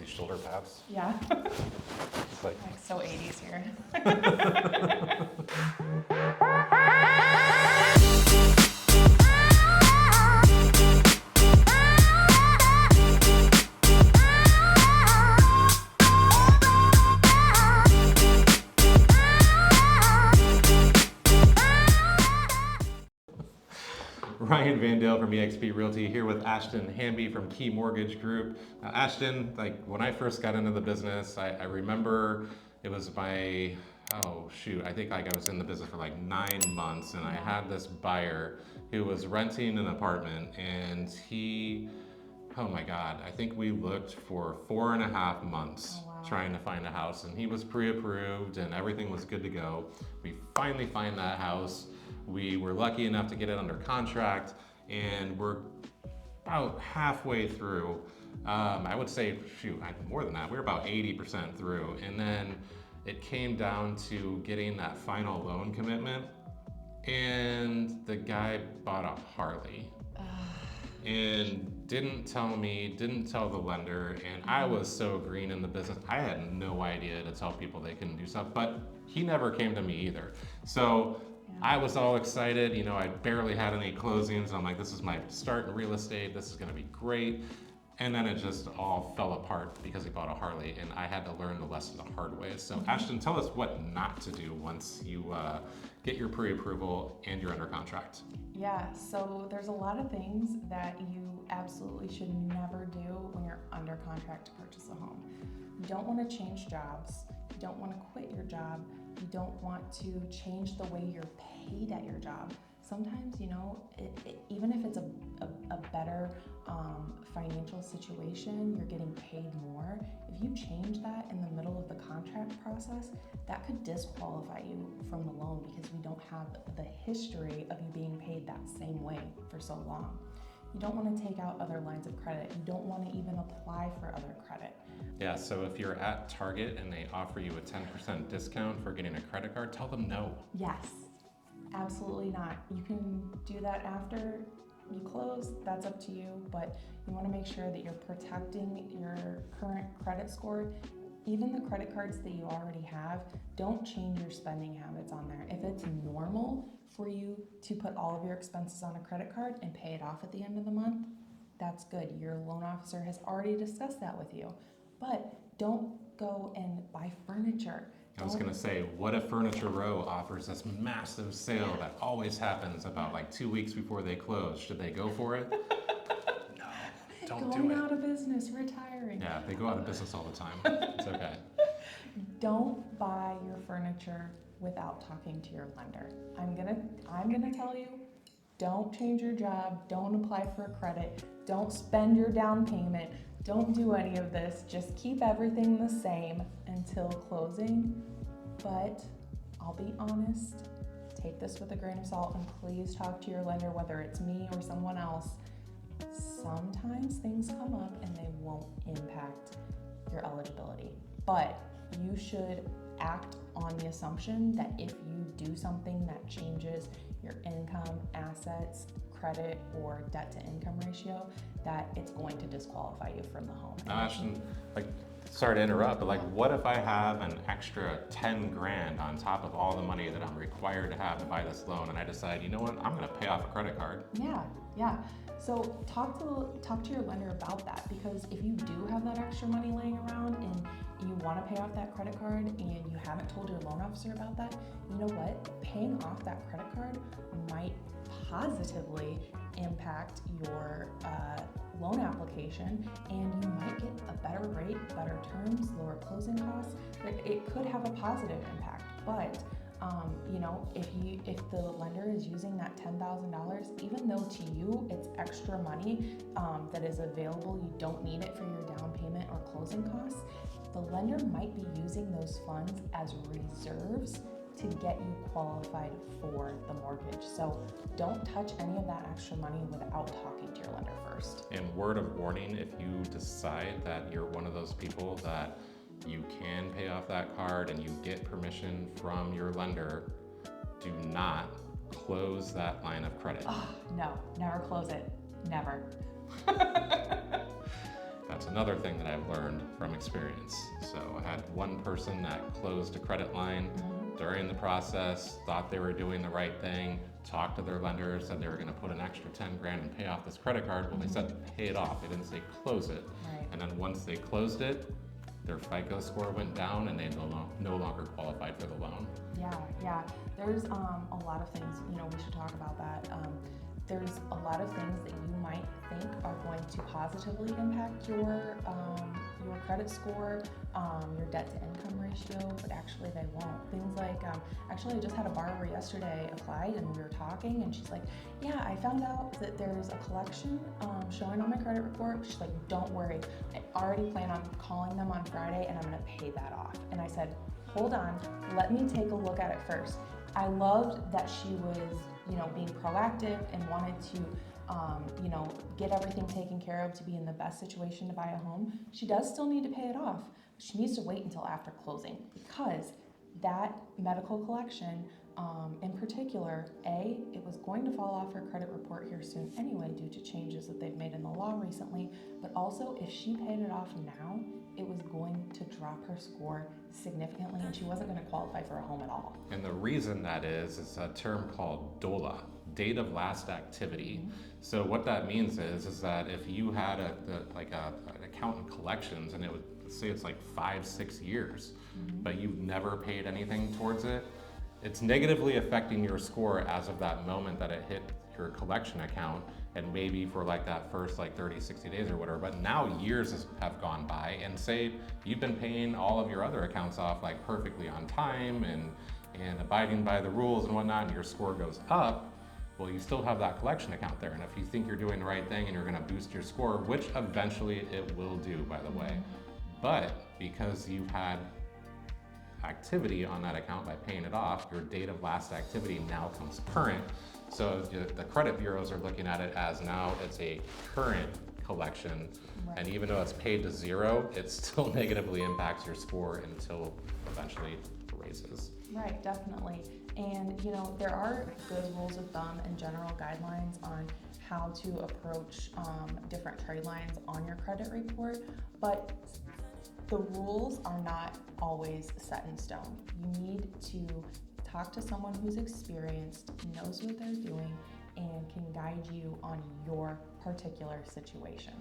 these shoulder pads. Yeah. It's like So 80s here. Ryan Vandale from eXp Realty here with Ashton Hamby from Key Mortgage Group. Now, Ashton, like when I first got into the business, I remember it was my, I think like I was in the business for like 9 months, and I had this buyer who was renting an apartment, and he, oh my God, I think we looked for 4.5 months trying to find a house, and he was pre-approved and everything was good to go. We finally find that house. We were lucky enough to get it under contract, and we're about halfway through. I would say, more than that. We're about 80% through. And then it came down to getting that final loan commitment, and the guy bought a Harley. And didn't tell the lender, and I was so green in the business, I had no idea to tell people they couldn't do stuff, but he never came to me either. So I was all excited, I barely had any closings. I'm like, this is my start in real estate, this is gonna be great. And then it just all fell apart because he bought a Harley, and I had to learn the lesson the hard way. So Ashton, tell us what not to do once you get your pre-approval and you're under contract. Yeah, so there's a lot of things that you absolutely should never do when you're under contract to purchase a home. You don't want to change jobs. You don't want to quit your job. You don't want to change the way you're paid at your job. Sometimes, even if it's a better financial situation, you're getting paid more. If you change that in the middle of the contract process, that could disqualify you from the loan because we don't have the history of you being paid that same way for so long. You don't want to take out other lines of credit. You don't want to even apply for other credit. Yeah, so if you're at Target and they offer you a 10% discount for getting a credit card, tell them no. Yes. Absolutely not. You can do that after you close, that's up to you, but you want to make sure that you're protecting your current credit score. Even the credit cards that you already have, don't change your spending habits on there. If it's normal for you to put all of your expenses on a credit card and pay it off at the end of the month, that's good. Your loan officer has already discussed that with you. But don't go and buy furniture. I was gonna say, what if Furniture Row offers this massive sale that always happens about like 2 weeks before they close? Should they go for it? No, don't do it. Going out of business, retiring. Yeah, they go out of business all the time. It's okay. Don't buy your furniture without talking to your lender. I'm gonna tell you, don't change your job, don't apply for a credit, don't spend your down payment, don't do any of this. Just keep everything the same until closing. But I'll be honest, take this with a grain of salt, and please talk to your lender, whether it's me or someone else. Sometimes things come up and they won't impact your eligibility, but you should act on the assumption that if you do something that changes your income, assets, credit, or debt to income ratio, that it's going to disqualify you from the home. Ashton, sorry to interrupt, but what if I have an extra 10 grand on top of all the money that I'm required to have to buy this loan, and I decide, you know what, I'm gonna pay off a credit card? Yeah. So talk to your lender about that, because if you do have that extra money laying around and you want to pay off that credit card and you haven't told your loan officer about that, you know what? Paying off that credit card might positively impact your loan application, and you might get a better rate, better terms, lower closing costs. It could have a positive impact, but if the lender is using that $10,000, even though to you it's extra money that is available, you don't need it for your down payment or closing costs, the lender might be using those funds as reserves to get you qualified for the mortgage. So don't touch any of that extra money without talking to your lender first. And word of warning, if you decide that you're one of those people that you can pay off that card and you get permission from your lender, do not close that line of credit. Oh, no, never close it. Never. That's a another thing that I've learned from experience. So I had one person that closed a credit line during the process, thought they were doing the right thing, talked to their lender, said they were going to put an extra 10 grand and pay off this credit card. Well, they said pay it off. They didn't say close it. Right. And then once they closed it, their FICO score went down and they no longer qualified for the loan. Yeah. There's a lot of things, we should talk about that. There's a lot of things that you might think are going to positively impact your credit score, your debt to income ratio, but actually they won't. Things like, actually I just had a borrower yesterday applied and we were talking and she's like, yeah, I found out that there's a collection showing on my credit report. She's like, don't worry, I already plan on calling them on Friday and I'm gonna pay that off. And I said, hold on, let me take a look at it first. I loved that she was, being proactive and wanted to, get everything taken care of to be in the best situation to buy a home. She does still need to pay it off. She needs to wait until after closing because that medical collection, in particular, it was going to fall off her credit report here soon anyway due to changes that they've made in the law recently, but also if she paid it off now, it was going to drop her score significantly and she wasn't going to qualify for a home at all. And the reason that is a term called DOLA, date of last activity. So what that means is that if you had an account in collections and it would say it's like 5-6 years, but you've never paid anything towards it, it's negatively affecting your score as of that moment that it hit your collection account, and maybe for like that first 30-60 days or whatever. But now years have gone by, and say you've been paying all of your other accounts off perfectly on time and abiding by the rules and whatnot, and your score goes up. Well, you still have that collection account there, and if you think you're doing the right thing and you're going to boost your score, which eventually it will do, by the way, but because you've had activity on that account by paying it off, your date of last activity now comes current. So the credit bureaus are looking at it as now it's a current collection, and even though it's paid to zero, it still negatively impacts your score until eventually it raises. Right, definitely. And there are good rules of thumb and general guidelines on how to approach different trade lines on your credit report, but the rules are not always set in stone. You need to talk to someone who's experienced, knows what they're doing, and can guide you on your particular situation.